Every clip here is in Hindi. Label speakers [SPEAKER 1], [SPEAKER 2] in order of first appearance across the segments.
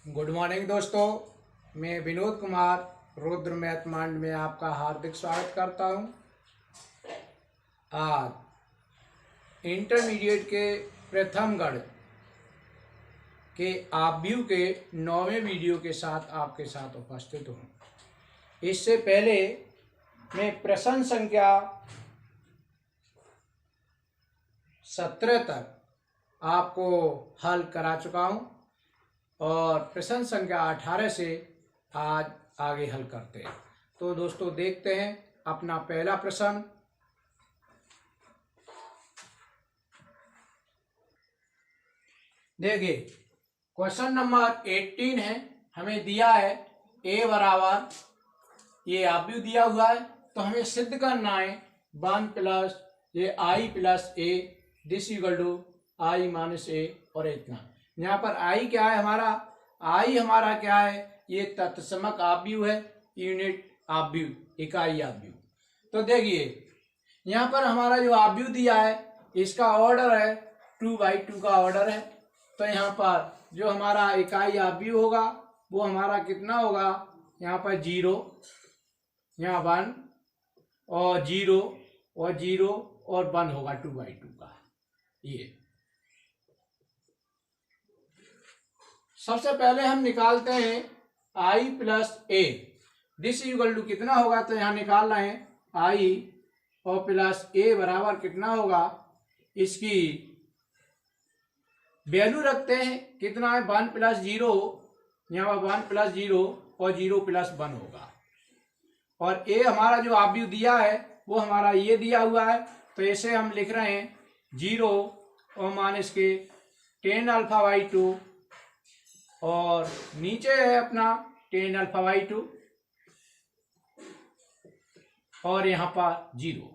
[SPEAKER 1] गुड मॉर्निंग दोस्तों, मैं विनोद कुमार रुद्र मैथ माइंड में आपका हार्दिक स्वागत करता हूं। आज इंटरमीडिएट के प्रथम गणित के आव्यूह के 9वें वीडियो के साथ आपके साथ उपस्थित हूं। इससे पहले मैं प्रश्न संख्या 17 तक आपको हल करा चुका हूं और प्रश्न संख्या 18 से आज आगे हल करते हैं। तो दोस्तों देखते हैं अपना पहला प्रश्न। देखिए क्वेश्चन नंबर 18 है। हमें दिया है a बराबर, ये आव्यूह दिया हुआ है तो हमें सिद्ध करना है 1 प्लस ये i plus a this equal to i minus a और इतना। यहाँ पर i क्या है हमारा क्या है, ये तत्समक आव्यूह है, यूनिट आव्यूह, इकाई आव्यूह। तो देखिए यहाँ पर हमारा जो आव्यूह दिया है इसका ऑर्डर है 2/2 का ऑर्डर है। तो यहाँ पर जो हमारा इकाई आव्यूह होगा वो हमारा कितना होगा, यहाँ पर 0, यहाँ 1 और 0 और 0 और 1 होगा 2/2 का। ये सबसे पहले हम निकालते हैं i plus a this equal to कितना होगा, तो यहाँ निकाल रहे हैं i और प्लस a बराबर कितना होगा, इसकी वैल्यू रखते हैं कितना है 1 प्लस 0, यहाँ पर 1 प्लस 0 और 0 प्लस 1 होगा। और a हमारा जो आव्यूह दिया है वो हमारा ये दिया हुआ है तो इसे हम लिख रहे हैं 0 और माइनस के 10 अल्फा बाई 2 और नीचे है अपना 10 अल्फा बाई 2 और यहाँ पर 0।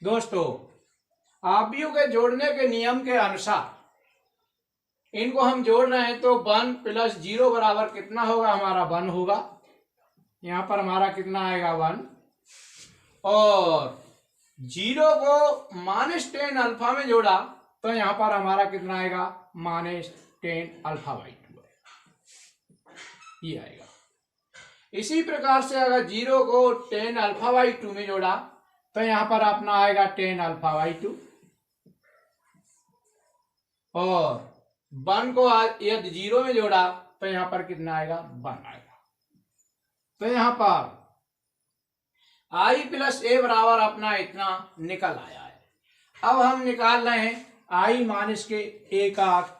[SPEAKER 1] दोस्तों आव्यूह के जोड़ने के नियम के अनुसार इनको हम जोड़ रहे हैं तो 1 प्लस 0 बराबर कितना होगा, हमारा 1 होगा। यहाँ पर हमारा कितना आएगा 1 और 0 को माइनस 10 अल्फा में जोड़ा तो यहाँ पर हमारा कितना आएगा माइनस 10 अल्फा बाई 2 ये आएगा। इसी प्रकार से अगर 0 को 10 अल्फा बाई 2 में जोड़ा तो यहाँ पर अपना आएगा 10 अल्फा बाई 2 और 1 को यदि 0 में जोड़ा तो यहाँ पर कितना आएगा 1 आएगा। तो यहाँ पर i प्लस a बराबर अपना इतना निकल आया है। अब हम निकाल रहे हैं i माइनस के a का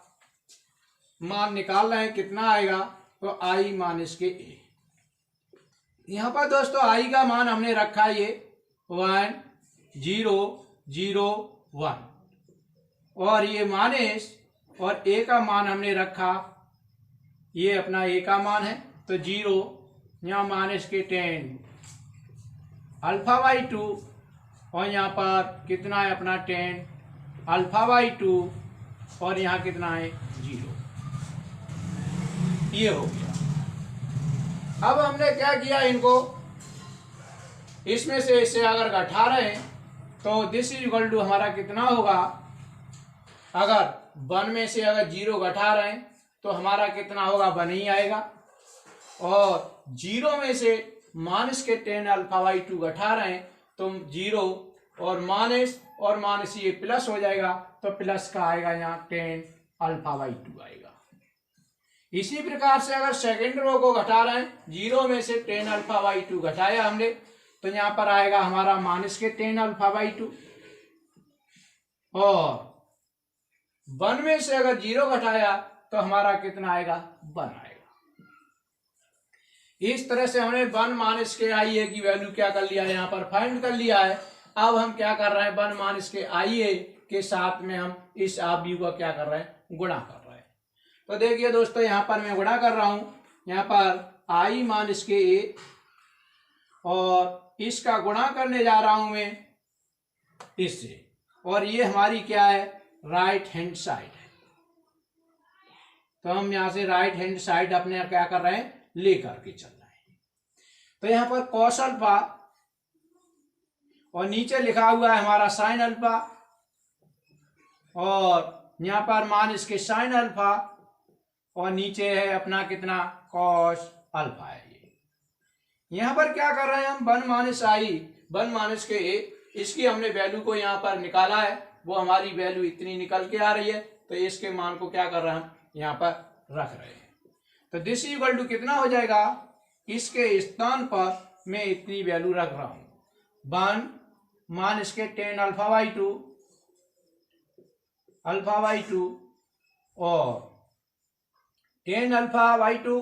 [SPEAKER 1] मान निकाल रहे हैं, कितना आएगा तो i माइनस के a। यहाँ पर दोस्तों i का मान हमने रखा ये 1 0 0 1 और ये माइनस और a का मान हमने रखा ये अपना a का मान है तो 0 यहाँ माइनस के 10 अल्फा बाई 2 और यहाँ पर कितना है अपना 10 अल्फा बाई 2 और यहाँ कितना है 0, ये हो गया। अब हमने क्या किया, इनको इसमें से इसे अगर घटा रहे हैं तो दिस इज इक्वल टू हमारा कितना होगा, अगर 1 में से अगर 0 घटा रहे हैं तो हमारा कितना होगा 1 ही आएगा और 0 में से माइनस के 10 अल्फा बाई 2 घटा रहे हैं तो 0 और माइनस ये प्लस हो जाएगा तो प्लस का आएगा यहाँ 10 अल्फा बाई 2 आएगा। इसी प्रकार से अगर सेकेंड रो को घटा रहे हैं 0 में से 10 अल्फा बाई 2 घटाया हमने तो यहाँ पर आएगा हमारा माइनस के 10 अल्फा बाई 2 और 1 में से अगर 0 घटाया तो हमारा कितना आएगा 1 आएगा। इस तरह से हमने 1 माइनस के i a की वैल्यू क्या कर लिया है, यहाँ पर फाइंड कर लिया है। अब हम क्या कर रहे हैं 1 माइनस के i a के साथ में हम इस आव्यूह का क्या कर रहे हैं, गुणा कर रहे हैं। तो देखिए दोस्तों यहाँ पर मैं गुणा कर रहा हूँ, यहाँ पर i माइनस के a और इसका गुणा करने जा रहा हूं मैं इससे और ये हमारी क्या है राइट हैंड साइड है। तो हम यहां से राइट हैंड साइड अपने क्या कर रहे हैं लेकर के चल रहे हैं। तो यहाँ पर कॉस अल्फा और नीचे लिखा हुआ है हमारा साइन अल्फा और यहाँ पर मान इसके साइन अल्फा और नीचे है अपना कितना कॉस अल्फा है। ये यहाँ पर क्या कर रहे हैं हम, वन माइनस आई, वन माइनस के इसकी हमने वैल्यू को यहाँ पर निकाला है, वो हमारी वैल्यू इतनी निकल के आ रही है, तो इसके मान को क्या कर रहे हैं हम यहाँ पर रख रहे हैं। तो दिस इक्वल टू कितना हो जाएगा, इसके स्थान पर मैं इतनी वैल्यू रख रहा हूं, वन मान इसके tan alpha by two, alpha by two और टेन अल्फा बाई टू,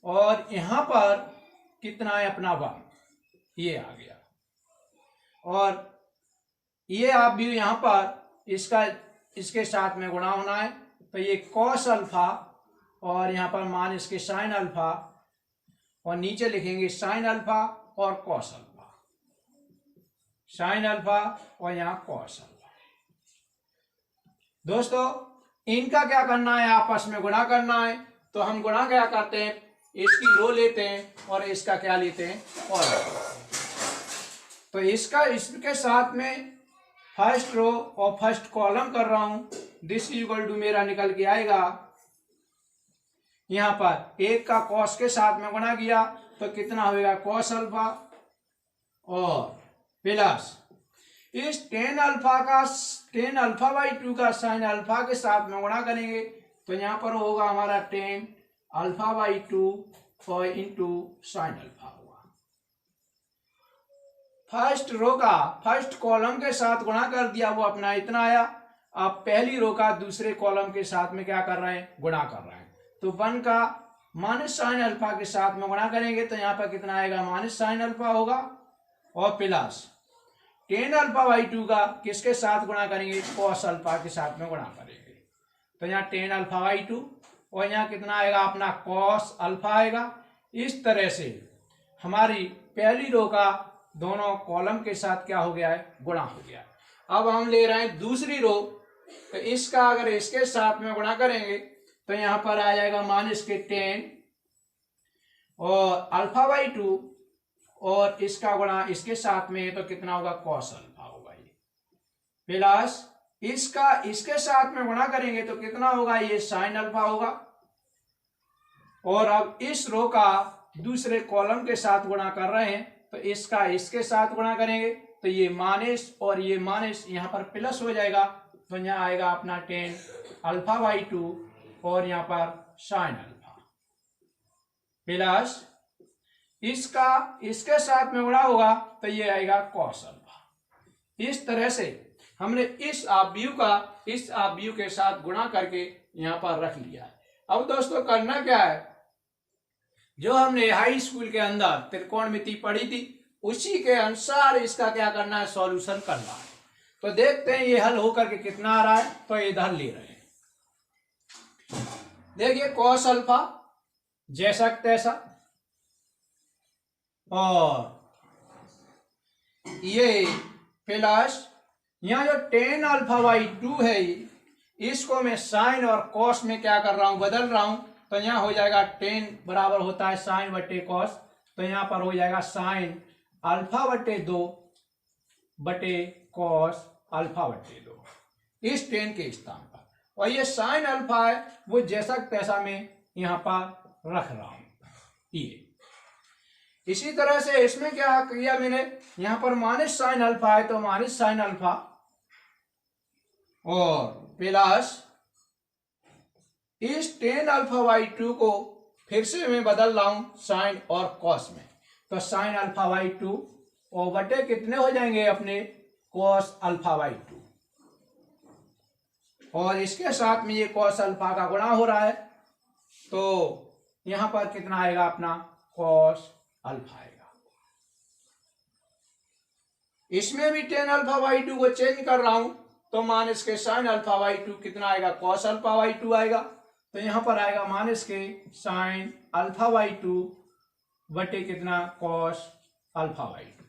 [SPEAKER 1] और यहां पर कितना है अपना वन, ये आ गया। और ये आप भी यहां पर इसका इसके साथ में गुणा होना है, तो ये कॉस अल्फा और यहाँ पर मान इसके साइन अल्फा और नीचे लिखेंगे साइन अल्फा और कॉस अल्फा, साइन अल्फा और यहाँ कॉस अल्फा। दोस्तों इनका क्या करना है, आपस में गुणा करना है। तो हम गुणा क्या करते हैं, इसकी रो लेते हैं और इसका क्या लेते हैं कॉलम। तो इसका इसके साथ में फर्स्ट रो और फर्स्ट कॉलम कर रहा हूं, दिस इक्वल टू मेरा निकल के आएगा, यहां पर एक का कॉस के साथ में गुणा किया तो कितना होगा कॉस अल्फा और प्लस इस टेन अल्फा बाई टू का साइन अल्फा के साथ में गुणा करेंगे तो यहां पर होगा हमारा टेन अल्फा बाई टू और इंटू साइन अल्फा होगा। फर्स्ट रो का फर्स्ट कॉलम के साथ गुणा कर दिया, वो अपना इतना आया। अब पहली रो का दूसरे कॉलम के साथ में क्या कर रहे हैं, गुणा कर रहे हैं। तो वन का माइनस साइन अल्फा के साथ में गुणा करेंगे तो यहाँ पर कितना आएगा माइनस साइन अल्फा होगा और plus tan alpha by two का किसके साथ गुणा करेंगे, कॉस अल्फा के साथ में गुणा करेंगे तो यहाँ टेन अल्फा बाई टू और यहाँ कितना आएगा अपना कॉस अल्फा आएगा। इस तरह से हमारी पहली रो का दोनों कॉलम के साथ क्या हो गया है, गुणा हो गया। अब हम ले रहे हैं दूसरी रो, तो इसका अगर इसके साथ में गुणा करेंगे तो यहां पर आ जाएगा माइनस के टेन और अल्फा बाई टू और इसका गुणा इसके साथ में तो कितना होगा कॉस अल्फा होगा ये, प्लस इसका इसके साथ में गुणा करेंगे तो कितना होगा ये साइन अल्फा होगा। और अब इस रो का दूसरे कॉलम के साथ गुणा कर रहे हैं तो इसका इसके साथ गुणा करेंगे तो ये माइनस और ये माइनस यहाँ पर प्लस हो जाएगा तो यहाँ आएगा अपना टेन अल्फा बाई टू और यहाँ पर साइन अल्फा प्लस इसका इसके साथ में गुणा होगा तो ये आएगा कॉस अल्फा। इस तरह से हमने इस आव्यूह का इस आव्यूह के साथ गुणा करके यहाँ पर रख लिया है। अब दोस्तों करना क्या है, जो हमने हाई स्कूल के अंदर त्रिकोणमिति पढ़ी थी उसी के अनुसार इसका क्या करना है, सॉल्यूशन करना है। तो देखते हैं ये हल होकर के कितना आ रहा है। तो इधर ले रहे हैं, देखिए कॉस अल्फा जैसा तैसा और ये प्लस यहाँ जो टेन अल्फा बाई टू है इसको मैं साइन और कॉस में क्या कर रहा हूं, बदल रहा हूं। तो यहाँ हो जाएगा टेन बराबर होता है साइन बटे कॉस, तो यहाँ पर हो जाएगा साइन अल्फा बटे दो बटे कॉस अल्फा बटे दो इस टेन के स्थान पर। और ये साइन अल्फा है वो जैसा तैसा मैं यहाँ पर रख रहा हूं। ये इसी तरह से इसमें क्या किया मैंने, यहाँ पर माइनस साइन अल्फा है तो माइनस साइन अल्फा और प्लस इस टेन अल्फा बाई टू को फिर से मैं बदल रहा हूं साइन और कॉस में। तो साइन अल्फा बाई टू और बटे कितने हो जाएंगे अपने कॉस अल्फा बाई टू और इसके साथ में ये कॉस अल्फा का गुणा हो रहा है तो यहां पर कितना आएगा अपना कॉस अल्फा आएगा। इसमें भी टेन अल्फा बाई टू को चेंज कर रहा हूं तो माइनस के साइन अल्फा बाई टू कितना आएगा कॉस अल्फा बाई टू आएगा। तो यहां पर आएगा माइनस के साइन अल्फा बाई टू बटे कितना कॉस अल्फा बाई टू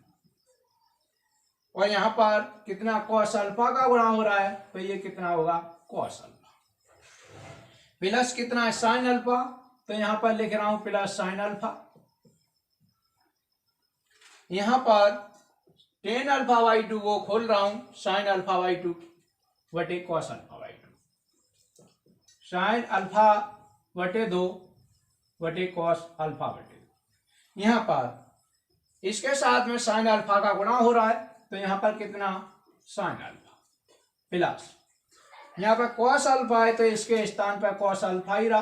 [SPEAKER 1] और यहां पर कितना कॉस अल्फा का गुणा हो रहा है तो ये कितना होगा कॉस अल्फा प्लस कितना है साइन अल्फा, तो यहां पर लिख रहा हूं प्लस साइन अल्फा। यहां पर टेन अल्फा बाई टू को खोल रहा हूं साइन अल्फा बाई टू बटे cos alpha by two sine alpha बटे 2 बटे कॉस अल्फा बटे 2। यहाँ पर इसके साथ में साइन अल्फा का गुणा हो रहा है, तो यहाँ पर कितना साइन अल्फा प्लस यहाँ पर कॉस अल्फा है, तो इसके स्थान पर कॉस अल्फा ही रहा।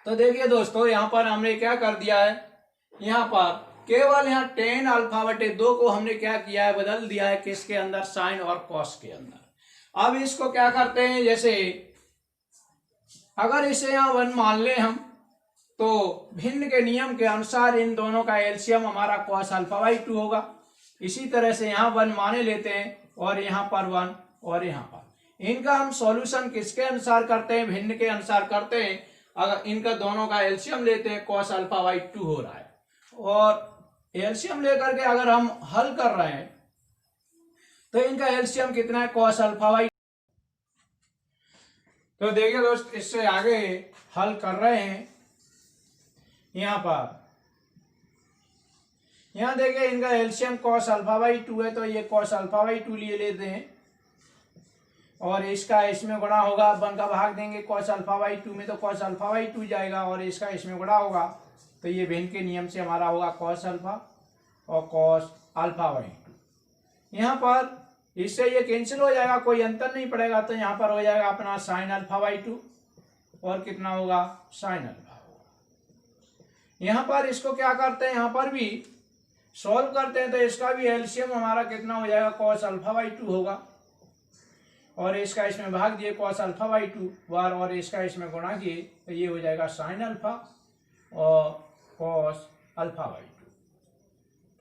[SPEAKER 1] तो देखिए दोस्तों, यहाँ पर हमने क्या कर दिया है, यहाँ पर केवल यहाँ टेन अल्फा बटे 2 को हमने क्या किया है, बदल दिया है किसके अंदर, साइन और कॉस के अंदर। अब इसको क्या करते हैं, जैसे अगर इसे यहाँ 1 मान ले हम, तो भिन्न के नियम के अनुसार इन दोनों का एलसीएम हमारा कॉस अल्फा बाई 2 होगा। इसी तरह से यहाँ 1 माने लेते हैं और यहाँ पर 1 और यहाँ पर। इनका हम सॉल्यूशन किसके अनुसार करते हैं, भिन्न के अनुसार करते हैं। अगर इनका दोनों का एलसीएम लेते हैं, कॉस अल्फा बाई 2 हो रहा है, और एलसीएम लेकर के अगर हम हल कर रहे हैं तो इनका एलसीएम कितना है, कॉस अल्फा बाई। तो देखिए दोस्त, इससे आगे हल कर रहे हैं। यहाँ देखिए इनका एलसीएम कॉस अल्फा बाई 2 है, तो ये कॉस अल्फा बाई 2 लिए लेते हैं और इसका इसमें गुणा होगा, 1 का भाग देंगे कॉस अल्फा बाई 2 में, तो कॉस अल्फा बाई 2 जाएगा और इसका इसमें गुणा होगा, तो ये भिन्न के नियम से हमारा होगा कॉस अल्फा और कॉस अल्फा बाई 2। यहाँ पर इससे ये कैंसिल हो जाएगा, कोई अंतर नहीं पड़ेगा, तो यहाँ पर हो जाएगा अपना साइन अल्फा बाई 2 और कितना होगा, साइन अल्फा होगा। यहाँ पर इसको क्या करते हैं, यहाँ पर भी सॉल्व करते हैं, तो इसका भी एलसीएम हमारा कितना हो जाएगा, कॉस अल्फा बाई 2 होगा और इसका इसमें भाग दिए कॉस अल्फा बाई 2 बार और इसका इसमें गुणा किए, तो ये हो जाएगा साइन अल्फा और cos alpha by 2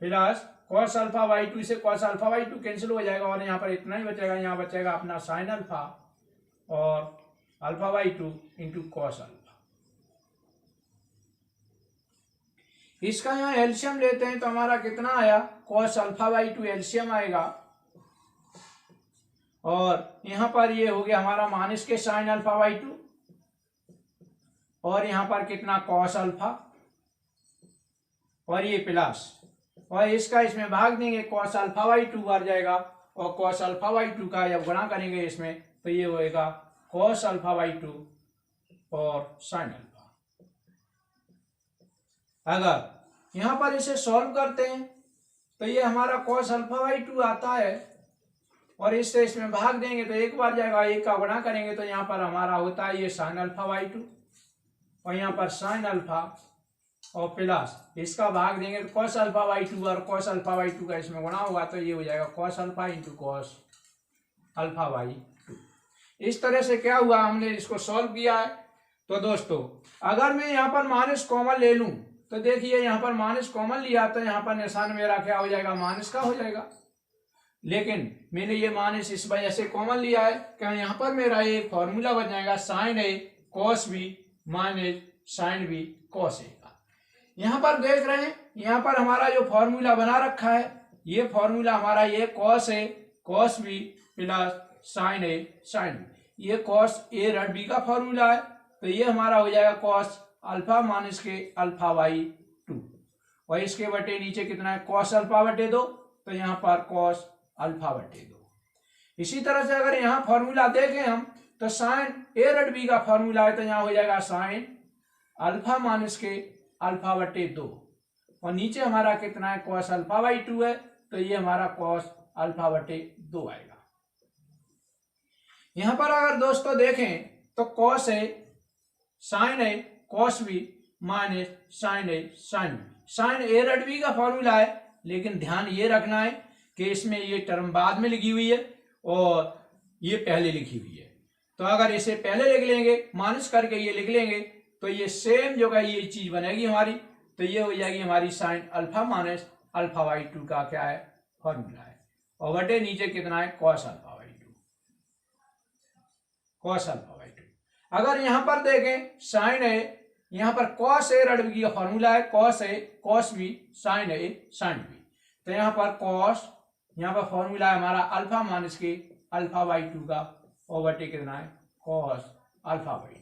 [SPEAKER 1] plus cos alpha by 2 से कॉस अल्फा बाई 2 कैंसिल हो जाएगा और यहाँ पर इतना ही बचेगा, यहाँ बचेगा अपना साइन अल्फा और alpha by 2 into cos alpha. इसका यहाँ एलसीएम लेते हैं तो हमारा कितना आया, कॉस अल्फा बाई 2 एलसीएम आएगा और यहाँ पर ये हो गया हमारा माइनस के साइन अल्फा बाई 2 और यहाँ पर कितना कॉस अल्फा और ये प्लस और इसका इसमें भाग देंगे, कॉस अल्फा बाई 2 बार जाएगा और कॉस अल्फा बाई 2 का जब गुणा करेंगे इसमें, तो ये होएगा कॉस अल्फा बाई 2 और साइन अल्फा। अगर यहाँ पर इसे सॉल्व करते हैं तो ये हमारा कॉस अल्फा बाई 2 आता है और इससे इसमें भाग देंगे तो एक बार जाएगा, एक का गुणा करेंगे तो यहाँ पर हमारा होता है ये साइन अल्फा बाई 2 और यहाँ पर साइन अल्फा और प्लस इसका भाग देंगे तो कॉस अल्फा बाई 2 और कॉस अल्फा बाई 2 का इसमें गुणा होगा, तो ये हो जाएगा cos alpha into cos alpha by 2। इस तरह से क्या हुआ, हमने इसको सॉल्व किया है। तो दोस्तों अगर मैं यहाँ पर माइनस कॉमन ले लूं तो देखिए यहाँ पर माइनस कॉमन लिया तो यहाँ पर निशान मेरा क्या हो जाएगा, माइनस का हो जाएगा, लेकिन मैंने ये माइनस इस वजह से कॉमन लिया है कि यहाँ पर मेरा एक फॉर्मूला बन जाएगा sine A cos B minus sine B cos A का। यहाँ पर देख रहे हैं, यहाँ पर हमारा जो फॉर्मूला बना रखा है, ये फॉर्मूला हमारा ये cos A cos B plus sign A sine B, ये कॉस ए रड बी का फॉर्मूला है, तो ये हमारा हो जाएगा कॉस अल्फा माइनस के अल्फा बाई 2 और इसके बटे नीचे कितना है, कॉस अल्फा बटे 2, तो यहाँ पर कॉस अल्फा बटे 2। इसी तरह से अगर यहाँ फॉर्मूला देखें हम तो साइन ए रड बी का फॉर्मूला है, तो यहाँ हो जाएगा साइन अल्फा माइनस के अल्फा बटे 2 और नीचे हमारा कितना है, कॉस अल्फा बाई 2 है, तो ये हमारा कॉस अल्फा बटे 2 आएगा। यहाँ पर अगर दोस्तों देखें तो cos A sign A cos B minus sign A sine B, sign A rod B का फॉर्मूला है, लेकिन ध्यान ये रखना है कि इसमें ये टर्म बाद में लिखी हुई है और ये पहले लिखी हुई है, तो अगर इसे पहले लिख लेंगे माइनस करके ये लिख लेंगे तो ये सेम जो है ये चीज बनेगी हमारी, तो ये हो जाएगी हमारी sine alpha minus alpha by 2 का क्या है, फॉर्मूला है और बटे नीचे कितना है, cos alpha by 2 cos alpha by 2। अगर यहां पर देखें साइन ए, यहां पर कॉस ए रड बी का फॉर्मूला है, cos A cos B sign A sine B, तो यहाँ पर कॉस, यहाँ पर फॉर्मूला है हमारा अल्फा माइनस के अल्फा बाई 2 का और बटे कितना है, कॉस अल्फा बाई 2।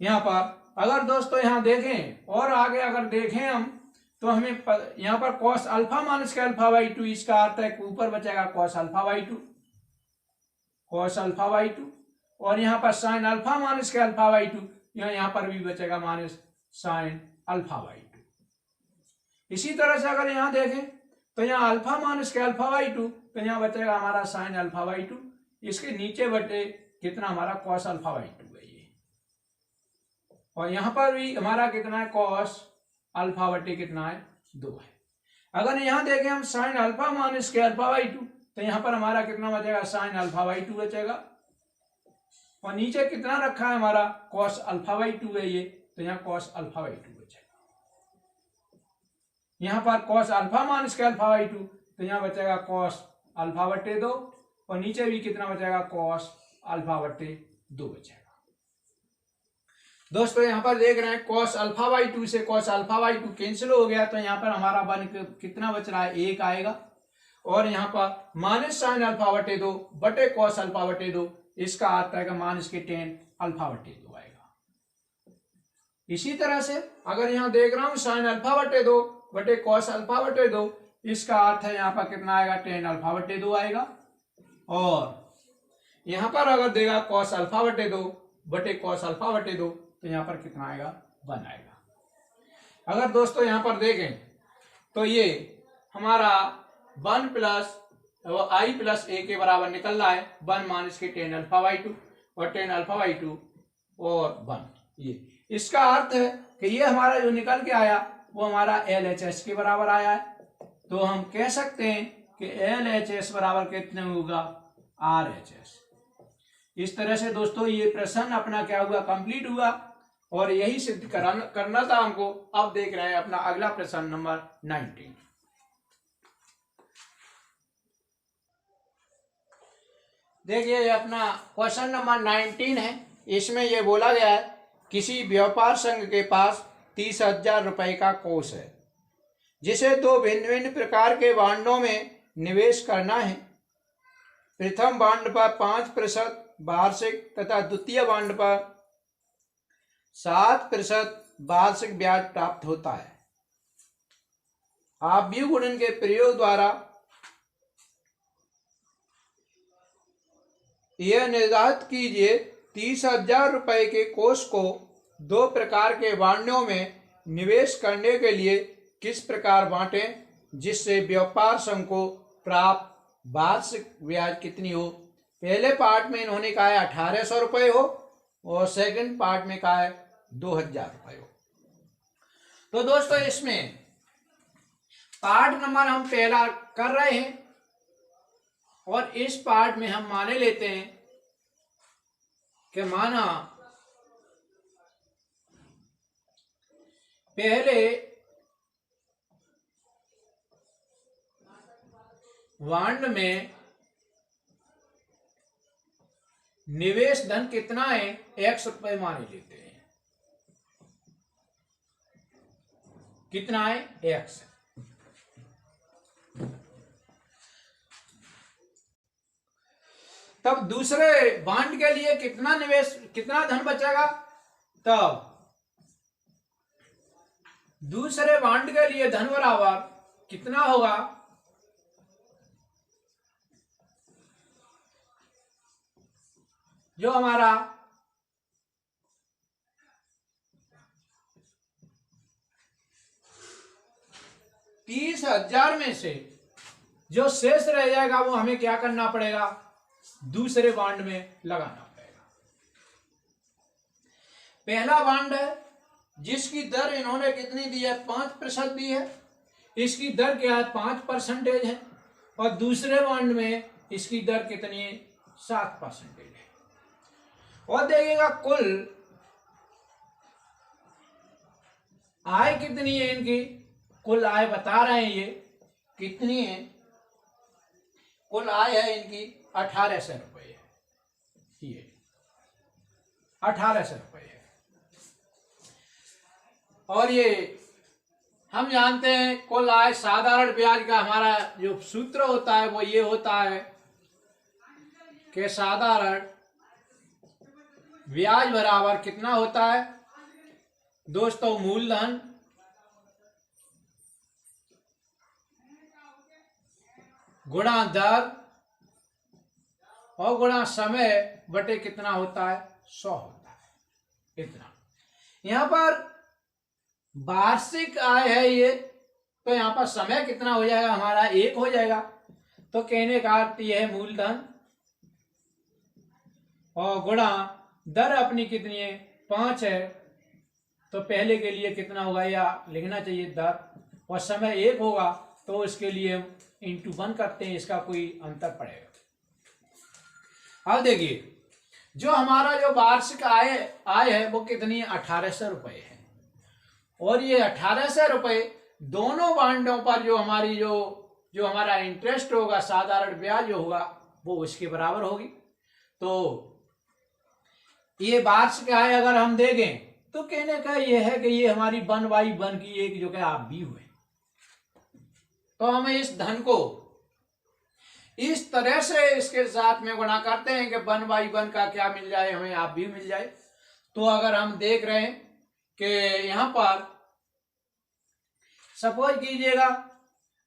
[SPEAKER 1] यहाँ पर अगर दोस्तों यहाँ देखें और आगे अगर देखें हम तो हमें यहाँ पर कॉस अल्फा माइनस के अल्फा बाई 2, इसका अर्थ है ऊपर बचेगा cos alpha by 2 cos alpha by 2 और यहाँ पर साइन अल्फा माइनस के अल्फा बाई टू, यहाँ पर भी बचेगा minus sine alpha by two. इसी तरह से अगर यहाँ देखें तो यहाँ अल्फा माइनस के अल्फा बाई टू, तो यहाँ बचेगा हमारा साइन अल्फा बाई टू। इसके नीचे बटे कितना हमारा कॉस अल्फा बाई टू है ये, और यहाँ पर भी हमारा कितना है कॉस अल्फा बटे कितना है 2 है। अगर यहाँ देखें हम साइन अल्फा माइनस के अल्फा बाई टू, तो यहाँ पर हमारा कितना बचेगा साइन अल्फा बाई टू बचेगा, और नीचे कितना रखा है हमारा कॉस अल्फा बाई टू है ये, तो यहाँ कॉस अल्फा बाई टू बचेगा। यहाँ पर कॉस अल्फा माइनस के अल्फा बाई टू, तो यहाँ बचेगा कॉस अल्फा बटे 2, और नीचे भी कितना बचेगा कॉस अल्फा बटे 2 बचेगा। दोस्तों यहाँ पर देख रहे हैं कॉस अल्फा बाई टू से cos alpha by two cancel हो गया, तो यहाँ पर हमारा बन कितना बच रहा है 1 आएगा, और यहाँ पर माइनस साइन अल्फा बटे 2 बटे कॉस अल्फा बटे 2, इसका अर्थ है माइनस के टेन अल्फा बटे 2 आएगा। इसी तरह से अगर यहाँ देख रहा हूं साइन अल्फा बटे 2 बटे कॉस अल्फा बटे 2, इसका अर्थ है यहाँ पर कितना आएगा टेन अल्फा बटे 2 आएगा, और यहाँ पर अगर देगा कॉस अल्फा बटे 2 बटे कॉस अल्फा बटे 2, तो यहाँ पर कितना आएगा 1 आएगा। अगर दोस्तों यहाँ पर देखें तो ये हमारा 1 प्लस आई प्लस ए के बराबर निकल रहा है 1 माइनस के टेन अल्फा बाई टू, और टेन अल्फा बाई टू और 1। ये इसका अर्थ है कि ये हमारा जो निकल के आया वो हमारा एल एच एस के बराबर आया है। तो हम कह सकते हैं कि एल एच एस बराबर कितने होगा आर एच एस। इस तरह से दोस्तों ये प्रश्न अपना क्या हुआ कंप्लीट हुआ, और यही सिद्ध करना था हमको। अब देख रहे हैं अपना अगला प्रश्न नंबर 19। देखिए ये अपना क्वेश्चन नंबर 19 है। इसमें यह बोला गया है किसी व्यापार संघ के पास 30,000 रुपए का कोष है जिसे 2 भिन्न भिन्न प्रकार के बांडों में निवेश करना है। प्रथम बांड पर 5% वार्षिक तथा द्वितीय बांड पर 7% वार्षिक ब्याज प्राप्त होता है। आप व्युगुणन के प्रयोग द्वारा यह निर्धारित कीजिए 30,000 रुपए के कोष को 2 प्रकार के बांडों में निवेश करने के लिए किस प्रकार बांटें जिससे व्यापार संघ को प्राप्त वार्षिक ब्याज कितनी हो। पहले पार्ट में इन्होंने कहा है 1800 रुपए हो, और सेकंड पार्ट में कहा है 2,000 रुपए हो। तो दोस्तों इसमें पार्ट नंबर हम पहला कर रहे हैं, और इस पार्ट में हम माने लेते हैं कि माना पहले बांड में निवेश धन कितना है x रुपए माने लेते हैं। कितना है x। तब दूसरे बांड के लिए कितना धन बचेगा, तब दूसरे बांड के लिए धन बराबर कितना होगा, जो हमारा तीस 30,000 में से जो शेष रह जाएगा वो हमें क्या करना पड़ेगा, दूसरे बांड में लगाना पड़ेगा। पहला बांड है जिसकी दर इन्होंने कितनी दी है 5% दी है, इसकी दर क्या है 5% है, और दूसरे बांड में इसकी दर कितनी है 7% है। और देखिएगा कुल आय कितनी है इनकी, कुल आय बता रहे हैं ये कितनी है। कुल आय है इनकी 1,800 रुपए है, ये 1,800 रुपए है। और ये हम जानते हैं कुल आय साधारण ब्याज का हमारा जो सूत्र होता है वो ये होता है कि साधारण ब्याज बराबर कितना होता है दोस्तों, मूलधन गुणा दर और गुणा समय बटे कितना होता है 100 होता है। इतना यहाँ पर वार्षिक आय है ये, तो यहाँ पर समय कितना हो जाएगा हमारा 1 हो जाएगा। तो कहने का अर्थ यह है मूलधन और गुणा दर अपनी कितनी है 5 है, तो पहले के लिए कितना होगा या लिखना चाहिए दर, और समय 1 होगा तो इसके लिए हम इंटू 1 करते हैं, इसका कोई अंतर पड़ेगा। अब देखिए जो हमारा जो वार्षिक आय है वो कितनी है 1800 रुपये है, और ये 1800 रुपये दोनों बांडों पर जो हमारी जो हमारा इंटरेस्ट होगा, साधारण ब्याज होगा, वो उसके बराबर होगी। तो ये वार्षिक आय अगर हम देखें तो कहने का ये है कि ये हमारी 1/1 की एक जो कि आप भी हुए, तो हमें इस धन को इस तरह से इसके साथ में गुणा करते हैं कि 1/1 का क्या मिल जाए, हमें आप भी मिल जाए। तो अगर हम देख रहे हैं कि यहां पर सपोज कीजिएगा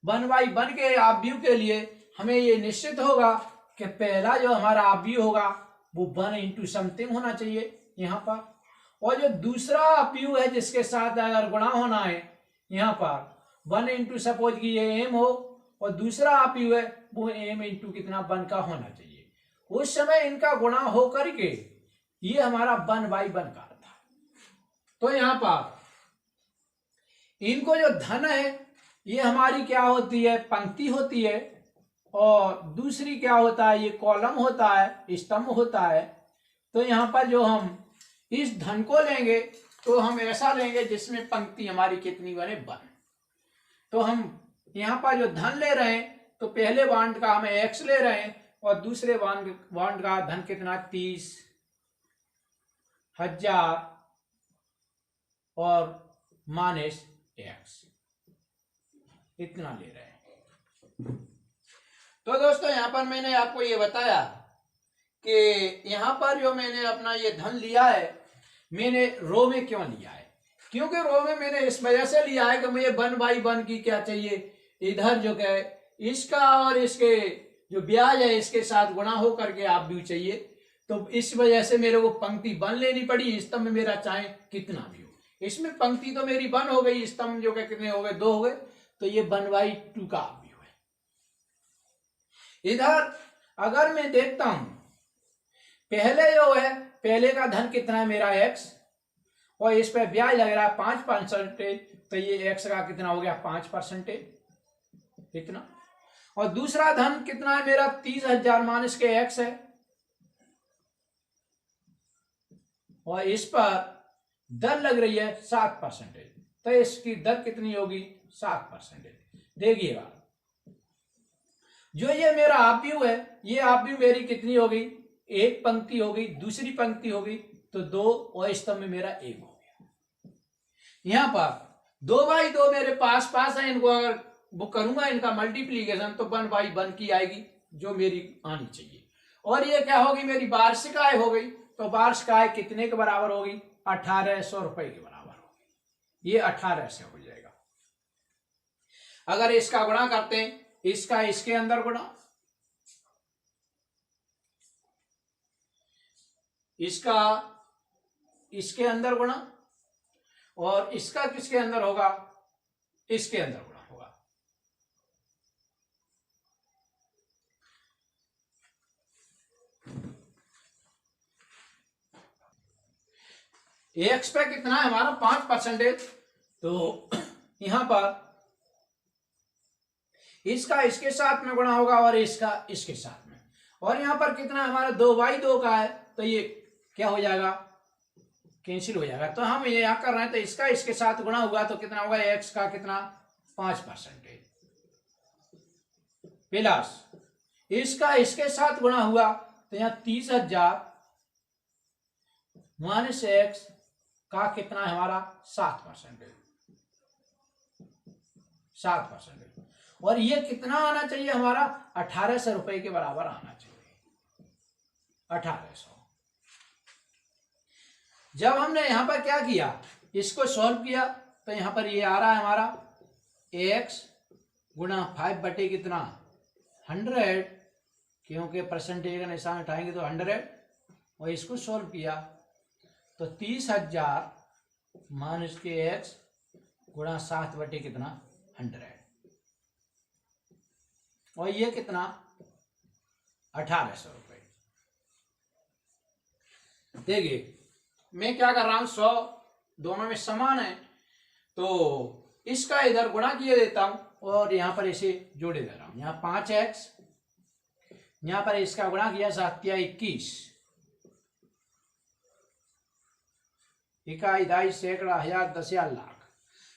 [SPEAKER 1] 1/1 के आप व्यू के लिए हमें ये निश्चित होगा कि पहला जो हमारा आप व्यू होगा वो 1 इंटू समथिंग होना चाहिए यहाँ पर, और जो दूसरा आप व्यू है जिसके साथ अगर गुणा होना है यहाँ पर 1 इंटू सपोज की ये एम हो, और दूसरा आप व्यू है वो एम इंटू कितना 1 का होना चाहिए। उस समय इनका गुणा हो करके ये हमारा 1/1 का था। तो यहाँ पर इनको जो धन है ये हमारी क्या होती है पंक्ति होती है, और दूसरी क्या होता है ये कॉलम होता है, स्तंभ होता है। तो यहाँ पर जो हम इस धन को लेंगे तो हम ऐसा लेंगे जिसमें पंक्ति हमारी कितनी बने 1। तो हम यहाँ पर जो धन ले रहे हैं तो पहले बांड का हमें x ले रहे हैं, और दूसरे बांड का धन कितना 30,000 और माइनस x, इतना ले रहे हैं। तो दोस्तों यहाँ पर मैंने आपको ये बताया कि यहाँ पर जो मैंने अपना ये धन लिया है, मैंने रो में क्यों लिया है, क्योंकि रो में मैंने इस वजह से लिया है कि मुझे 1/1 की क्या चाहिए, इधर जो है इसका और इसके जो ब्याज है इसके साथ गुणा हो करके आप भी चाहिए। तो इस वजह से मेरे को पंक्ति 1 लेनी पड़ी, स्तंभ में मेरा चाहे कितना भी हो। इसमें पंक्ति तो मेरी 1 हो गई, स्तंभ जो है कितने हो गए 2 हो गए, तो ये 1/2 का आप भी हुए। इधर अगर मैं देखता हूं पहले जो है पहले का धन कितना है मेरा x, और इस पे ब्याज लग रहा है 5%, तो ये x का कितना हो गया 5% इतना। और दूसरा धन कितना है मेरा 30,000 माइनस के x है, और इस पर दर लग रही है 7%, तो इसकी दर कितनी होगी 7%। देखिएगा जो ये मेरा आप व्यू है, ये आप व्यू मेरी कितनी होगी, एक पंक्ति होगी, दूसरी पंक्ति होगी तो 2, और स्तंभ में मेरा 1 हो गया। यहां पर 2/2 मेरे पास है, इनको अगर वो करूंगा इनका मल्टीप्लीकेशन तो 1/1 की आएगी जो मेरी आनी चाहिए। और ये क्या होगी मेरी वार्षिक आय हो गई, तो वार्षिक आय कितने के बराबर होगी 1800 रुपए के बराबर होगी, ये 1800 हो जाएगा। अगर इसका गुणा करते हैं, इसका इसके अंदर गुणा, इसका इसके अंदर गुणा, और इसका किसके अंदर होगा इसके अंदर गुणा होगा। एक्स पे कितना है हमारा 5%, तो यहां पर इसका इसके साथ में गुणा होगा और इसका इसके साथ में, और यहां पर कितना हमारा 2/2 का है, तो ये क्या हो जाएगा कैंसिल हो जाएगा। तो हम ये यहां कर रहे हैं, तो इसका इसके साथ गुणा हुआ तो कितना होगा x का कितना 5%, प्लस इसका इसके साथ गुणा हुआ तो यहाँ 30,000 माइनस x का कितना है हमारा 7%, और ये कितना आना चाहिए हमारा 1800 रुपए के बराबर आना चाहिए 1800। जब हमने यहां पर क्या किया इसको सॉल्व किया तो यहां पर ये आ रहा है हमारा x गुणा 5 बटे कितना 100 क्योंकि परसेंटेज का निशान उठाएंगे तो 100, और इसको सोल्व किया तो 30,000 माइनस के एक्स गुणा 7 बटे कितना 100, और ये कितना 1800 रुपये। देखिए मैं क्या कर रहा हूं, 100 दोनों में समान है तो इसका इधर गुणा किए देता हूं और यहां पर इसे जोड़े दे रहा हूं। यहां 5x, यहां पर इसका गुणा किया 7 या 21, इकाई, दाई, सैकड़ा, हजार, दस या लाख,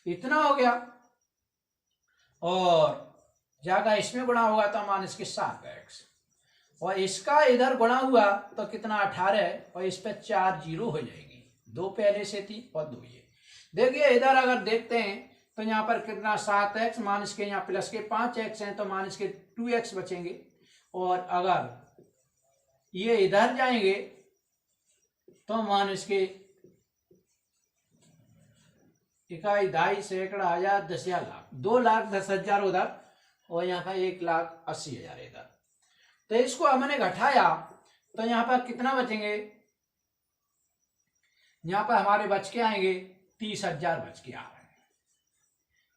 [SPEAKER 1] इतना हो गया। और जाकर इसमें गुणा होगा तो माइनस के 7x, और इसका इधर गुणा हुआ तो कितना 18, और इस पर 4 जीरो हो जाएगी, 2 पहले से थी और 2 ये। देखिए इधर अगर देखते हैं तो यहाँ पर कितना 7x माइनस के यहाँ प्लस के 5x हैं तो माइनस के 2x बचेंगे, और अगर ये इधर जाएंगे तो माइनस के इकाई, दाई, सैकड़ा, हजार, दस या लाख, 2,10,000 उधर और यहाँ पर 1,80,000 इधर। तो इसको हमने घटाया तो यहाँ पर कितना बचेंगे, यहाँ पर हमारे बच के आएंगे 30,000 बच के आ रहे हैं,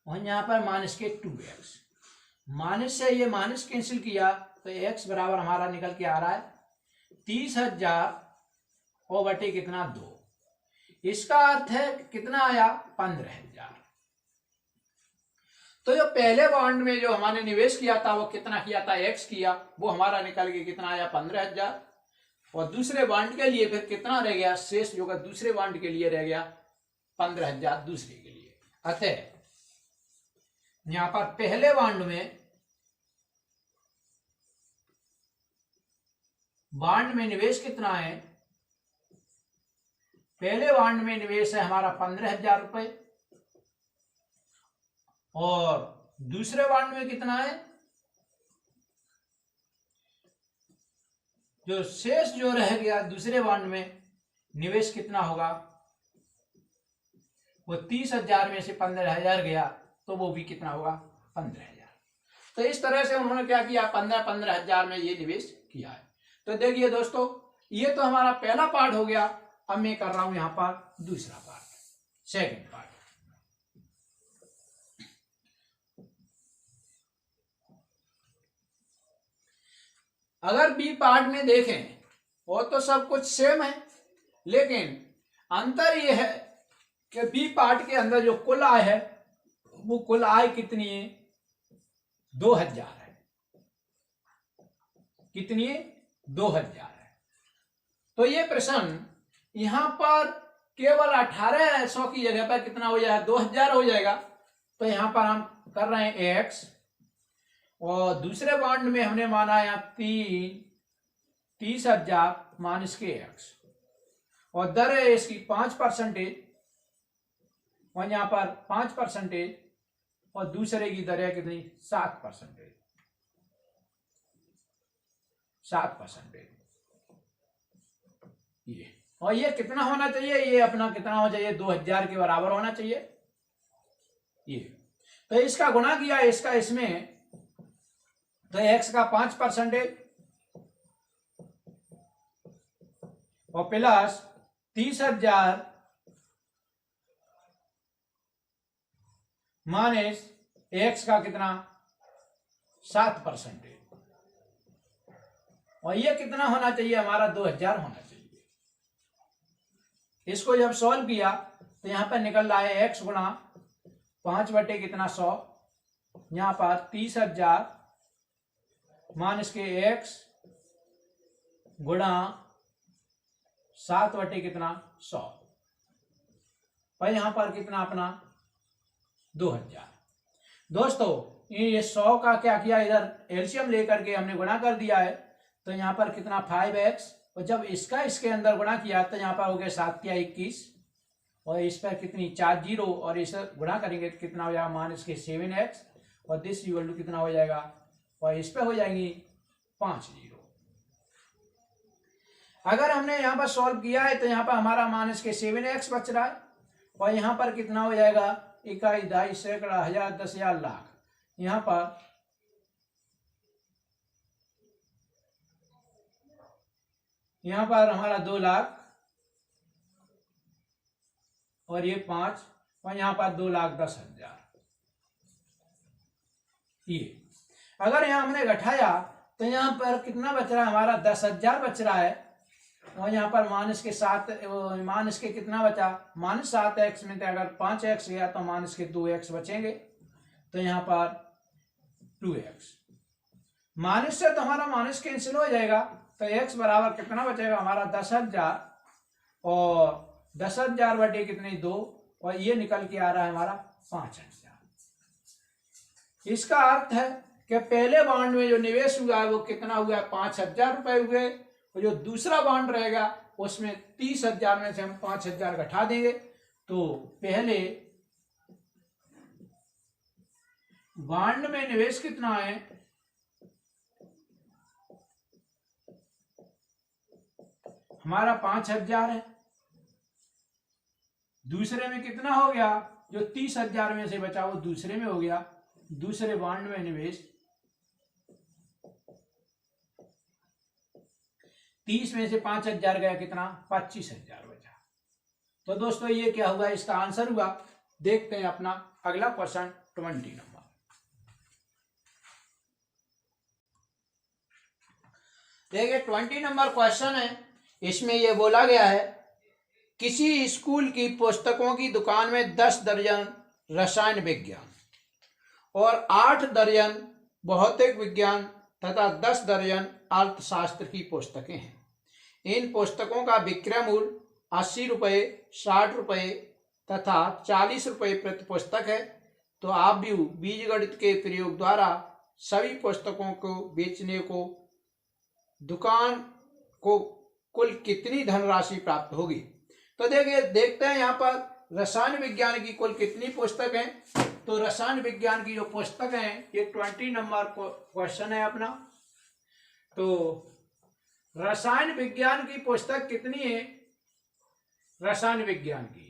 [SPEAKER 1] और यहाँ पर माइनस के 2x, माइनस से ये माइनस कैंसिल किया तो x बराबर हमारा निकल के आ रहा है 30,000 और बटे कितना 2, इसका अर्थ है कितना आया 15,000। तो जो पहले बॉन्ड में जो हमारे निवेश किया था वो कितना किया था, x किया, वो हमारा निकल के कितना आया 15,000, और दूसरे बॉन्ड के लिए फिर कितना रह गया शेष, जो दूसरे बॉन्ड के लिए रह गया 15,000 दूसरे के लिए। अतः यहां पर पहले बॉन्ड में निवेश कितना है, पहले बॉन्ड में निवेश है हमारा 15,000 रुपए, और दूसरे बॉन्ड में कितना है, जो शेष जो रह गया दूसरे बॉन्ड में निवेश कितना होगा, वो 30,000 में से 15,000 गया तो वो भी कितना होगा 15,000। तो इस तरह से उन्होंने क्या किया 15,000 में ये निवेश किया है। तो देखिए दोस्तों ये तो हमारा पहला पार्ट हो गया। अब मैं कर रहा हूं यहां पर दूसरा पार्ट, सेकंड पार्ट। अगर बी पार्ट में देखें वो तो सब कुछ सेम है, लेकिन अंतर यह है कि बी पार्ट के अंदर जो कुल आय है वो कुल आय कितनी है 2,000 है, कितनी है 2,000 है। तो ये प्रश्न यहां पर केवल 1800 की जगह पर कितना हो जाएगा 2,000 हो जाएगा। तो यहां पर हम कर रहे हैं x, और दूसरे बॉन्ड में हमने माना यहाँ 30,000 माइनस के x, और दर है इसकी 5%, और यहाँ पर 5%, और दूसरे की दर है कितनी 7%, 7% ये। और ये कितना होना चाहिए, ये अपना कितना होना चाहिए 2,000 के बराबर होना चाहिए ये। तो इसका गुणा किया इसका इसमें, तो x का 5% और प्लस 30,000 माइनस x का कितना 7%, और ये कितना होना चाहिए हमारा 2,000 होना चाहिए। इसको जब सॉल्व किया तो यहां पर निकल रहा है x गुणा 5 बटे कितना 100, यहां पर 30,000 माइनस के x गुणा 7 बटे कितना 100, और यहां पर कितना अपना 2,000। दोस्तों ये 100 का क्या किया, इधर एलसीएम लेकर के हमने गुणा कर दिया है, तो यहां पर कितना 5x, और जब इसका इसके अंदर गुणा किया तो यहां पर हो गया 7 या 21, और इस पर कितनी 4 जीरो, और इसे गुणा करेंगे तो कितना हो जाएगा माइनस के 7x, और दिस इक्वल टू कितना हो जाएगा, और इस पे हो जाएंगी 5 जीरो। अगर हमने यहाँ पर सॉल्व किया है तो यहाँ पर हमारा माइनस के 7x बच रहा है, और यहाँ पर कितना हो जाएगा इकाई, दाई, सैकड़ा, हजार, दस या लाख, यहाँ पर यहां पर हमारा 2 लाख और ये 5 और यहां पर 2,10,000। ये अगर यहां हमने घटाया तो यहां पर कितना बच रहा है हमारा 10,000 बच रहा है। और यहाँ पर माइनस के 7 माइनस के कितना बचा -7x में तो अगर 5x गया तो माइनस के 2x बचेंगे। तो यहाँ पर 2x माइनस से तो हमारा माइनस कैंसिल हो जाएगा। तो x बराबर कितना बचेगा हमारा 10,000 और 10,000 बटे कितने 2 और ये निकल के आ रहा है हमारा 5,000। इसका अर्थ है कि पहले बॉन्ड में जो निवेश हुआ है वो कितना हुआ है 5,000 रुपए हुए और जो दूसरा बॉन्ड रहेगा उसमें 30,000 में से हम 5,000 घटा देंगे। तो पहले बॉन्ड में निवेश कितना है हमारा 5,000 है। दूसरे में कितना हो गया जो 30,000 में से बचा वो दूसरे में हो गया। दूसरे बॉन्ड में निवेश 30 में से 5,000 गया कितना 25,000 बचा। तो दोस्तों ये क्या हुआ इसका आंसर हुआ। देखते हैं अपना अगला क्वेश्चन 20 नंबर। देखिए 20 नंबर क्वेश्चन है। इसमें यह बोला गया है किसी स्कूल की पुस्तकों की दुकान में 10 दर्जन रसायन विज्ञान और 8 दर्जन भौतिक विज्ञान तथा 10 दर्जन अर्थशास्त्र की पुस्तकें हैं। इन पुस्तकों का विक्रय मूल्य 80 रुपये 60 रुपये तथा 40 रुपये प्रति पुस्तक है। तो आप भी बीजगणित के प्रयोग द्वारा सभी पुस्तकों को बेचने को दुकान को कुल कितनी धनराशि प्राप्त होगी। तो देखिए देखते हैं यहाँ पर रसायन विज्ञान की कुल कितनी पुस्तक हैं। तो रसायन विज्ञान की जो पुस्तक है ये 20 नंबर क्वेश्चन है अपना। तो रसायन विज्ञान की पुस्तक कितनी है रसायन विज्ञान की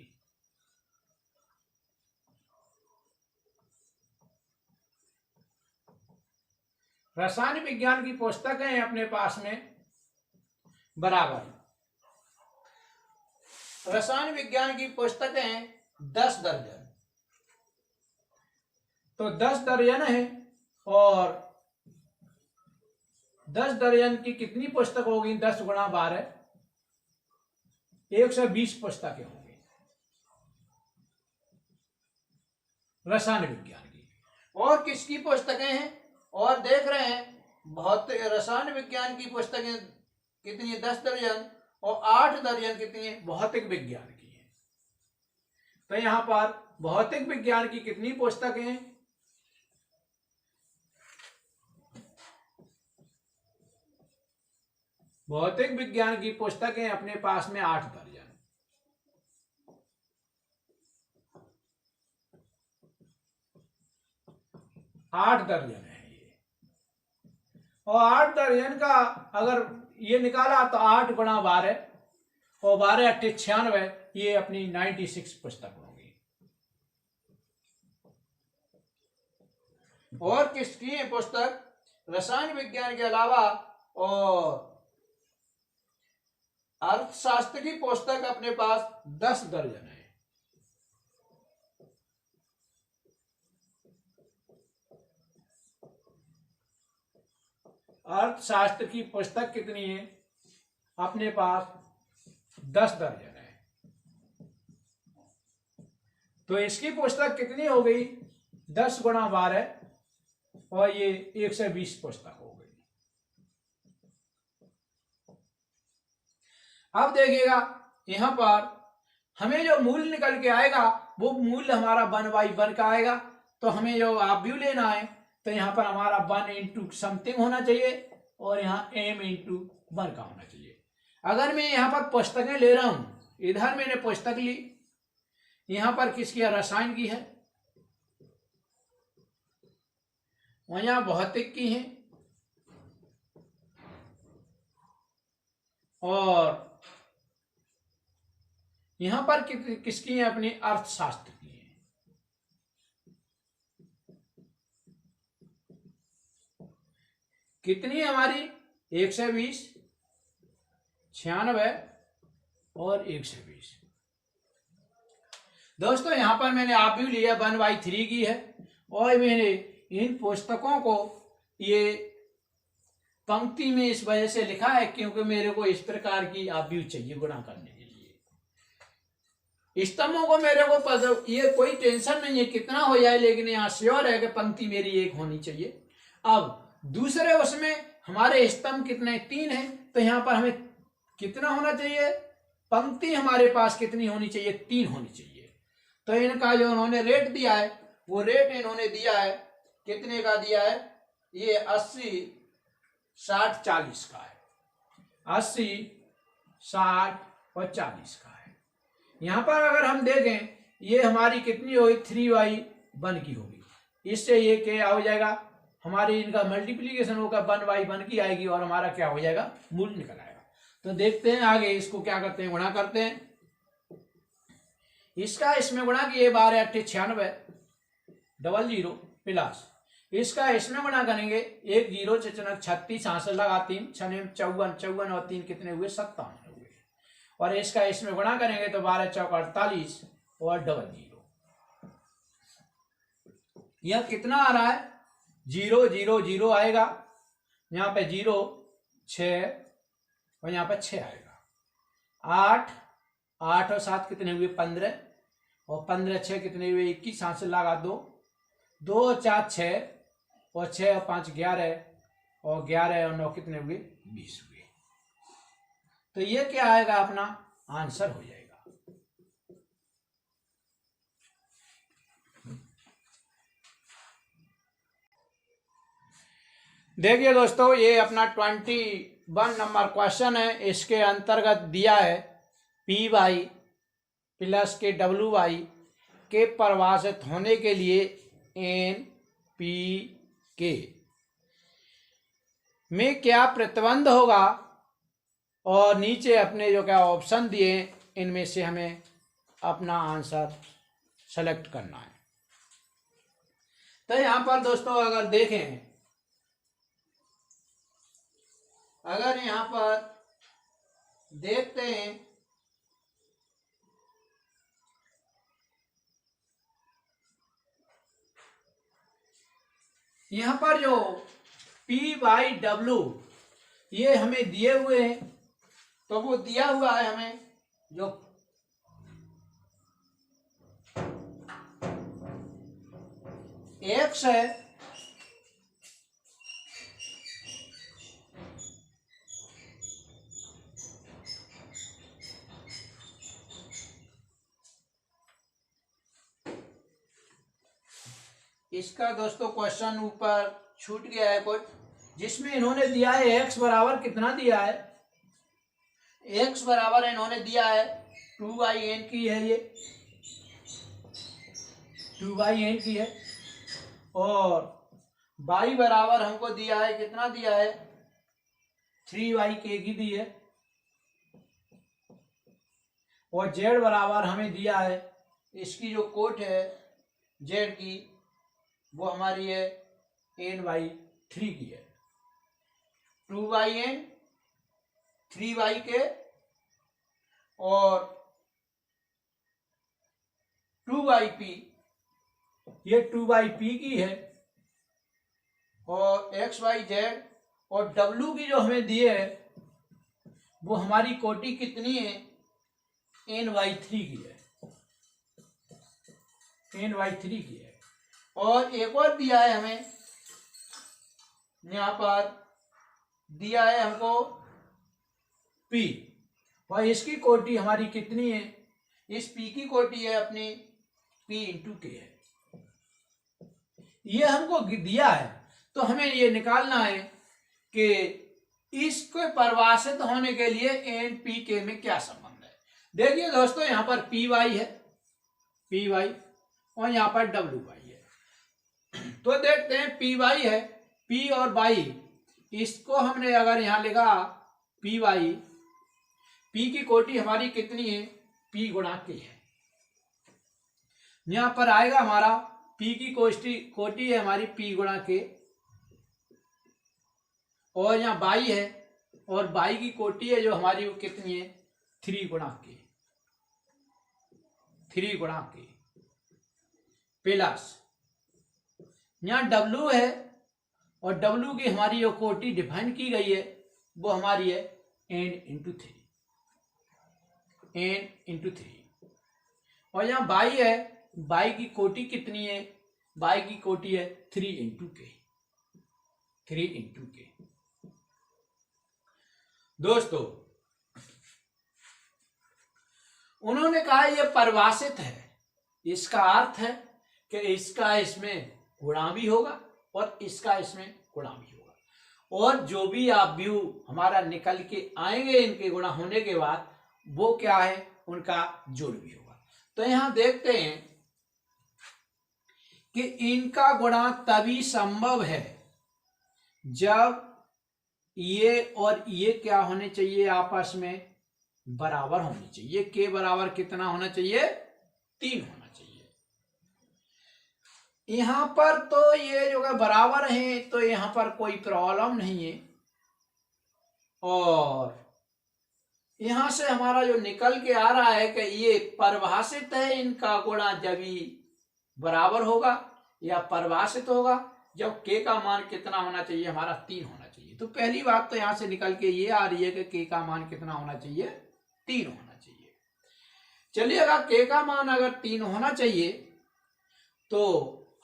[SPEAKER 1] रसायन विज्ञान की पुस्तकें हैं अपने पास में बराबर रसायन विज्ञान की पुस्तकें 10 दर्जन। तो 10 दर्जन है और 10 दर्जन की कितनी पुस्तक होगी 10 गुणा 12 120 पुस्तकें होंगी रसायन विज्ञान की। और किसकी पुस्तकें हैं और देख रहे हैं भौतिक रसायन विज्ञान की पुस्तकें कितनी है 10 दर्जन और 8 दर्जन कितनी है भौतिक विज्ञान की है। तो यहां पर भौतिक विज्ञान की कितनी पुस्तकें हैं भौतिक विज्ञान की पुस्तकें अपने पास में 8 दर्जन। 8 दर्जन है ये और 8 दर्जन का अगर ये निकाला तो 8 गुणा 12 और 12 8 96 ये अपनी 96 पुस्तक होगी। और किसकी है पुस्तक रसायन विज्ञान के अलावा और अर्थशास्त्र की पुस्तक अपने पास 10 दर्जन है। अर्थशास्त्र की पुस्तक कितनी है अपने पास 10 दर्जन है। तो इसकी पुस्तक कितनी हो गई 10 गुणा 12 और ये 120 पुस्तक हो गई। अब देखिएगा यहां पर हमें जो मूल्य निकल के आएगा वो मूल्य हमारा 1/1 का आएगा। तो हमें जो आप व्यू लेना है तो यहाँ पर हमारा 1 इंटू समथिंग होना चाहिए और यहाँ m इंटू 1 का होना चाहिए। अगर मैं यहाँ पर पुस्तकें ले रहा हूं इधर मैंने पुस्तक ली यहाँ पर किसकी है रसायन की है और यहाँ भौतिक की है और यहां पर किसकी है अपनी अर्थशास्त्र की है। कितनी है हमारी 120 96 और 120। दोस्तों यहाँ पर मैंने आप भी लिया 1/3 की है, और मैंने इन पुस्तकों को ये पंक्ति में इस वजह से लिखा है क्योंकि मेरे को इस प्रकार की आप भी चाहिए गुणा करने के लिए। स्तंभों को मेरे को ये कोई टेंशन नहीं है कितना हो जाए, लेकिन यहाँ श्योर है कि पंक्ति मेरी एक होनी चाहिए। अब दूसरे उसमें हमारे स्तंभ कितने 3 है, तो यहाँ पर हमें कितना होना चाहिए, पंक्ति हमारे पास कितनी होनी चाहिए, 3 होनी चाहिए। तो इनका जो उन्होंने रेट दिया है वो रेट इन्होंने दिया है कितने का दिया है, ये 80 60 40 का है, 80 60 और 40 का है। यहाँ पर अगर हम देखें ये हमारी कितनी होगी 3/1 की होगी, इससे ये क्या हो जाएगा हमारी इनका मल्टीप्लीकेशन होगा 1/1 की आएगी और हमारा क्या हो जाएगा मूल निकल आएगा। तो देखते हैं आगे इसको क्या करते हैं, गुणा करते हैं। इसका इसमें गुणा किए 12 8 96 00 प्लस इसका इसमें गुणा करेंगे 1 0 चचनक 36 66 लगा 3 6 54 54 और 3 कितने हुए 57 हुए, और इसका इसमें गुणा करेंगे तो 12 चौक 48 और 00। यह कितना आ रहा है 0 0 0 आएगा, यहाँ पे 0 6 और यहाँ पे 6 आएगा। 8 8 और 7 कितने हुए 15 और 15 6 कितने हुए 21 यहाँ से लगा 2 2 और 4 6 और 6 और 5 11 और 11 और 9 कितने हुए 20 हुए। तो ये क्या आएगा अपना आंसर हो जाएगा। देखिए दोस्तों ये अपना 21 नंबर क्वेश्चन है, इसके अंतर्गत दिया है पी वाई प्लस के डब्ल्यू वाई के परिभाषित होने के लिए एन पी के में क्या प्रतिबंध होगा, और नीचे अपने जो क्या ऑप्शन दिए इनमें से हमें अपना आंसर सेलेक्ट करना है। तो यहां पर दोस्तों अगर देखें, अगर यहां पर देखते हैं यहां पर जो P/W ये हमें दिए हुए हैं, तो वो दिया हुआ है हमें जो X है इसका दोस्तों क्वेश्चन ऊपर छूट गया है कुछ, जिसमें इन्होंने दिया है x बराबर कितना दिया है, x बराबर इन्होंने दिया है 2/n की है, ये 2/n की है, और y बराबर हमको दिया है कितना दिया है 3/k की दी है, और z बराबर हमें दिया है इसकी जो कोट है z की वो हमारी है n/3 की है, 2/n 3/k और 2/p ये 2/p की है, और x/z और w की जो हमें दिए है वो हमारी कोटि कितनी है n/3 की है, n/3 की है। और एक और दिया है हमें यहाँ पर दिया है हमको P, और इसकी कोटि हमारी कितनी है, इस P की कोटि है अपनी P/K है, ये हमको दिया है। तो हमें ये निकालना है कि इसको परिभाषित होने के लिए NPK में क्या संबंध है। देखिए दोस्तों यहाँ पर PY है, PY और यहाँ पर WY है। तो देखते हैं PY है, P और Y इसको हमने अगर यहाँ लिखा PY, P की कोटि हमारी कितनी है P गुणा K है, यहाँ पर आएगा हमारा P की कोटि है हमारी P गुणा K, और यहाँ Y है और बाई की कोटि है जो हमारी वो कितनी है 3 गुणा के, 3 गुणा के प्लस यहाँ W है और W की हमारी जो कोटि डिफाइन की गई है वो हमारी है n×3, n×3। और यहाँ बाई है, बाई की कोटि कितनी है, बाई की कोटि है 3×k, 3×k। दोस्तों उन्होंने कहा यह परिभाषित है, इसका अर्थ है कि इसका इसमें गुणा भी होगा और इसका इसमें गुणा भी होगा, और जो भी आप व्यू हमारा निकल के आएंगे इनके गुणा होने के बाद वो क्या है, उनका जोड़ भी होगा। तो यहां देखते हैं कि इनका गुणा तभी संभव है जब ये और ये क्या होने चाहिए, आपस में बराबर होने चाहिए। के बराबर कितना होना चाहिए, 3 होना चाहिए। यहां पर तो ये जो है बराबर है, तो यहां पर कोई प्रॉब्लम नहीं है। और यहां से हमारा जो निकल के आ रहा है कि ये परिभाषित है, इनका गुणा जब ही बराबर होगा या परिभाषित होगा जब के का मान कितना होना चाहिए, हमारा 3 होना चाहिए। तो पहली बात तो यहां से निकल के ये आ रही है कि के का मान कितना होना चाहिए, 3 होना चाहिए। चलिए अगर के का मान अगर 3 होना चाहिए तो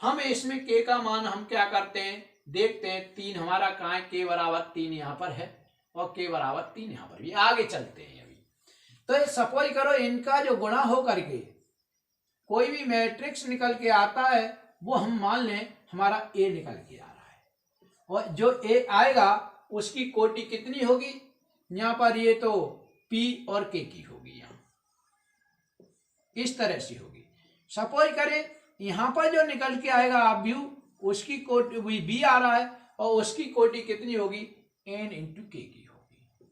[SPEAKER 1] हम इसमें के का मान हम क्या करते हैं, देखते हैं 3 हमारा कहाँ है, के बराबर 3 यहाँ पर है और के बराबर 3 यहाँ पर भी। आगे चलते हैं अभी। तो सपोज करो इनका जो गुणा हो करके कोई भी मैट्रिक्स निकल के आता है, वो हम मान लें हमारा ए निकल के आ रहा है, और जो ए आएगा उसकी कोटि कितनी होगी, यहाँ पर ये तो पी और के की होगी, यहाँ इस तरह से होगी। सपोज करें यहाँ पर जो निकल के आएगा आप व्यू, उसकी कोटि बी आ रहा है और उसकी कोटि कितनी होगी, n×k की होगी,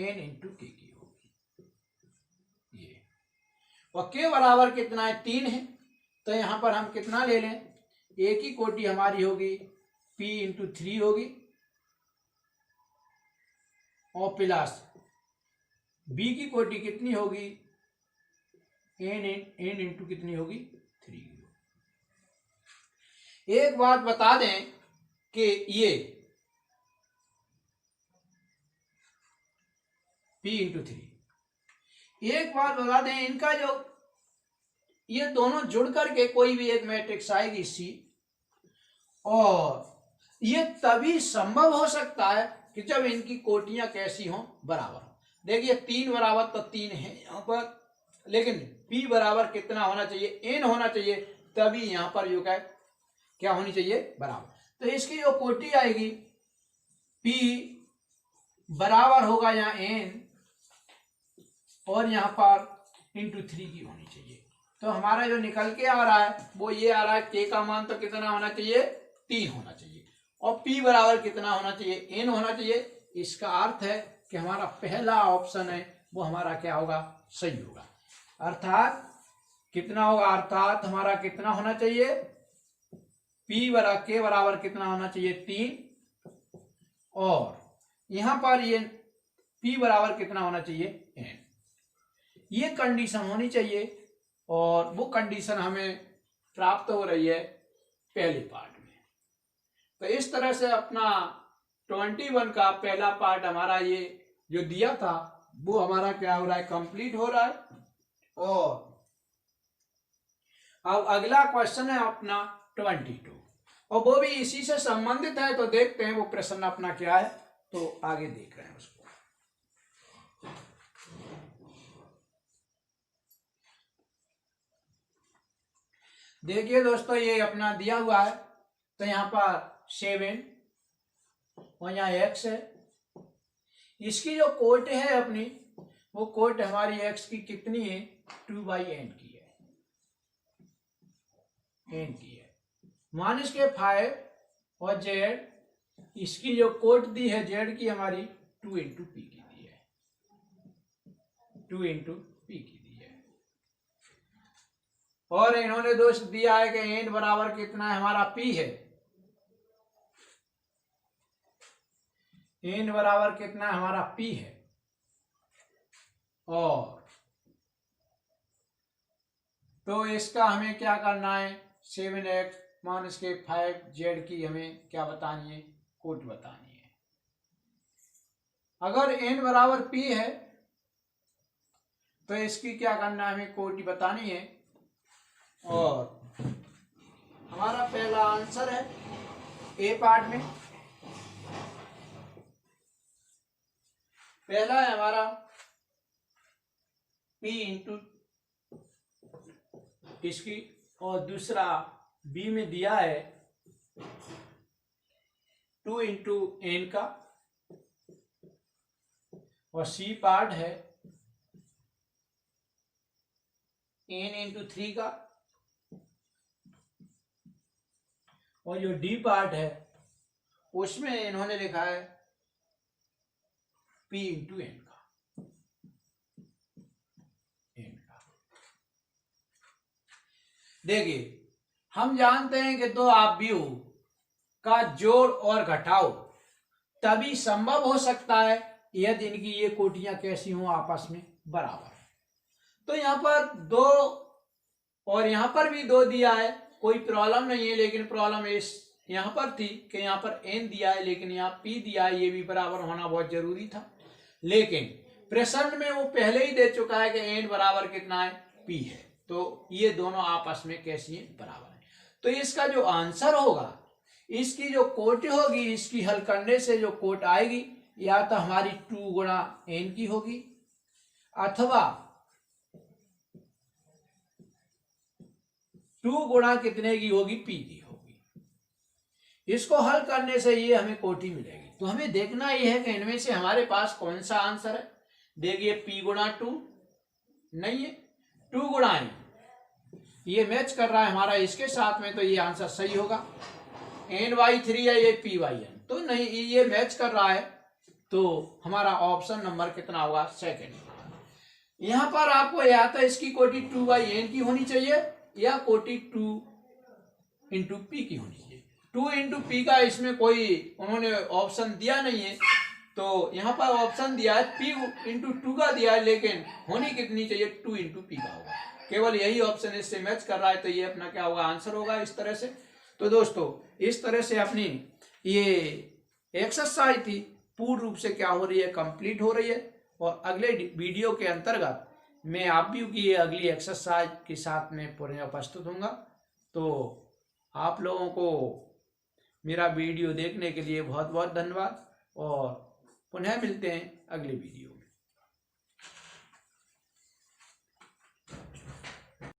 [SPEAKER 1] n×k की होगी ये। और के बराबर कितना है, 3 है। तो यहां पर हम कितना ले लें, ए की कोटि हमारी होगी p×3 होगी और प्लस बी की कोटि कितनी होगी, n कितनी होगी, 3। एक बात बता दें कि ये p×3, एक बात बता दें इनका जो ये दोनों जुड़ करके कोई भी एक मैट्रिक्स आएगी सी, और ये तभी संभव हो सकता है कि जब इनकी कोटियां कैसी हों, बराबर हो। देखिए 3 बराबर तो 3 है यहाँ पर, लेकिन p बराबर कितना होना चाहिए, n होना चाहिए, तभी यहाँ पर जो क्या होनी चाहिए, बराबर। तो इसकी जो कोटि आएगी p बराबर होगा यहाँ n और यहाँ पर ×3 की होनी चाहिए। तो हमारा जो निकल के आ रहा है वो ये आ रहा है, के का मान तो कितना होना चाहिए, 3 होना चाहिए, और p बराबर कितना होना चाहिए, n होना चाहिए। इसका अर्थ है कि हमारा पहला ऑप्शन है वो हमारा क्या होगा, सही होगा। अर्थात कितना होगा, अर्थात हमारा कितना होना चाहिए, p बराबर के बराबर कितना होना चाहिए, 3, और यहां पर ये p बराबर कितना होना चाहिए, n। ये कंडीशन होनी चाहिए, और वो कंडीशन हमें प्राप्त हो रही है पहले पार्ट में। तो इस तरह से अपना 21 का पहला पार्ट हमारा ये जो दिया था वो हमारा क्या हो रहा है, कंप्लीट हो रहा है। और अब अगला क्वेश्चन है अपना 22, और वो भी इसी से संबंधित है। तो देखते हैं वो प्रश्न अपना क्या है, तो आगे देख रहे हैं उसको। देखिए दोस्तों ये अपना दिया हुआ है, तो यहाँ पर 7 और यहाँ x है। इसकी जो कोट है अपनी, वो कोट हमारी x की कितनी है, 2/n की है, n की है। मान इसके 5 और z, इसकी जो कोट दी है z की हमारी 2×p की दी है, 2×p की दी है। और इन्होंने दोस्त दिया है कि n बराबर कितना है, हमारा p है। n बराबर कितना हमारा p है, और तो इसका हमें क्या करना है, 7x माइनस के 5z की हमें क्या बतानी है, कोटि बतानी है। अगर n बराबर p है तो इसकी क्या करना है, हमें कोटि बतानी है। और हमारा पहला आंसर है ए पार्ट में, पहला है हमारा p इंटू इसकी, और दूसरा बी में दिया है 2 इंटू एन का, और सी पार्ट है n इंटू 3 का, और जो डी पार्ट है उसमें इन्होंने लिखा है p इंटू एन का। देखिए हम जानते हैं कि दो आव्यूह का जोड़ और घटाव तभी संभव हो सकता है यदि इनकी ये कोटियां कैसी हों, आपस में बराबर। तो यहाँ पर 2 और यहाँ पर भी 2 दिया है, कोई प्रॉब्लम नहीं है, लेकिन प्रॉब्लम इस यहाँ पर थी कि यहाँ पर n दिया है लेकिन यहाँ p दिया है, ये भी बराबर होना बहुत जरूरी था। लेकिन प्रश्न में वो पहले ही दे चुका है कि n बराबर कितना है, p है, तो ये दोनों आपस में कैसी हैं, बराबर है। तो इसका जो आंसर होगा, इसकी जो कोटि होगी, इसकी हल करने से जो कोट आएगी या तो हमारी 2 गुणा n की होगी, अथवा 2 गुणा कितने की होगी, p की होगी। इसको हल करने से ये हमें कोटि मिलेगी। तो हमें देखना ये है कि इनमें से हमारे पास कौन सा आंसर है। देखिए p गुणा 2 नहीं है, 2 गुणा n, ये मैच कर रहा है हमारा इसके साथ में, तो ये आंसर सही होगा। n/3 है, ये p/n, तो नहीं, ये मैच कर रहा है, तो हमारा ऑप्शन नंबर कितना होगा, सेकंड। यहां पर आपको या तो इसकी कोटि 2/n की होनी चाहिए या कोटि 2 इंटू पी की होनी चाहिए। 2 इंटू पी का इसमें कोई उन्होंने ऑप्शन दिया नहीं है, तो यहाँ पर ऑप्शन दिया है p इंटू 2 का दिया है, लेकिन होनी कितनी चाहिए, 2 इंटू पी का होगा। केवल यही ऑप्शन इससे मैच कर रहा है, तो ये अपना क्या होगा, आंसर होगा इस तरह से। तो दोस्तों इस तरह से अपनी ये एक्सरसाइज थी पूर्ण रूप से क्या हो रही है, कंप्लीट हो रही है। और अगले वीडियो के अंतर्गत मैं आप भी की अगली एक्सरसाइज के साथ में पुनः उपस्थित होऊंगा। तो आप लोगों को मेरा वीडियो देखने के लिए बहुत बहुत धन्यवाद, और पुनः मिलते हैं अगले वीडियो में।